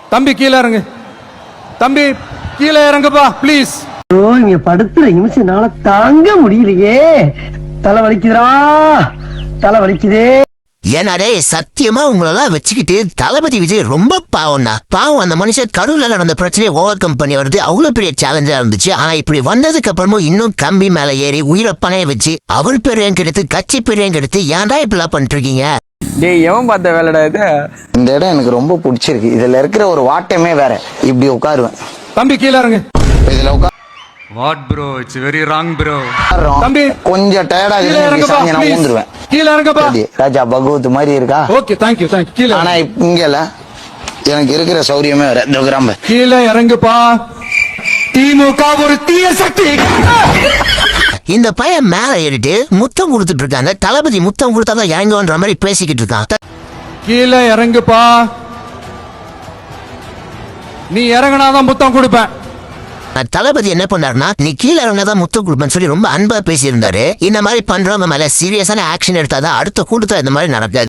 தம்பி கீழே இறங்கு. தம்பி கீழே இறங்குப்பா ப்ளீஸ். இங்க படுத்துற நிமிஷம்னால தாங்க முடியலையே. தலை வலிக்குதுடா, தலை வலிக்குதே. ஏன்னாடே சத்தியமா உங்களெல்லாம் வச்சுக்கிட்டு தளபதி விஜய் ரொம்ப பாவம்னா பாவம். அந்த மனுஷன் கரூர்ல நடந்த பிரச்சனையை ஓவர் கம் பண்ணி வருது அவ்வளவு பெரிய சேலஞ்சா இருந்துச்சு. ஆனா இப்படி வந்ததுக்கு அப்புறமும் இன்னும் கம்பி மேல ஏறி உயிரை பணைய வச்சு அவர் பேரையும் கெடுத்து கட்சி பேரையும் கெடுத்து ஏன்டா இப்படிலாம் பண்ணிட்டு இருக்கீங்க? டேய் எவன் பார்த்த வேலைடா இது? இந்த இடம் எனக்கு ரொம்ப பிடிச்சிருக்கு. இதுல இருக்கிற ஒரு வாட்டமே வேற. இப்படி உட்காருவேன். தம்பி கீழே இறங்கு. இதுல உட்கார். What bro, it's very wrong bro. தம்பி தம்பி கொஞ்சம் டயர்டா கீழே இறங்குப்பா நான் ப்ளீஸ். ஊந்துருவேன். கீழே இறங்குப்பா. ராஜா பகவத் மாதிரி இருக்கா? ஓகே தேங்க் யூ கீழே. ஆனா இங்கல எனக்கு இருக்கிற சௌரியமே வேற. இந்த கிராம கீழே இறங்குப்பா. திமுக ஒரு தீய சக்தி. இந்த பையன் மேல ஏறிட்டு முத்தம் கொடுத்துட்டு இருக்காங்க. தளபதி முத்தம் கொடுத்தாதான் இறங்குன்ற மாதிரி பேசிக்கிட்டு இருக்கான். கீழே இறங்குப்பா. நீ இறங்கினாதான் முத்தம் கொடுப்பேன். தளபதி என்ன பண்ணாருன்னா நீ கீழே இறங்கினாதான் முத்தம் கொடுப்பேன்னு சொல்லி ரொம்ப அன்பா பேசியிருந்தாரு. இந்த மாதிரி பண்றவங்க மேல சீரியஸான ஆக்ஷன் எடுத்தாதான் அடுத்த கூட்டத்தை இந்த மாதிரி நடக்காது.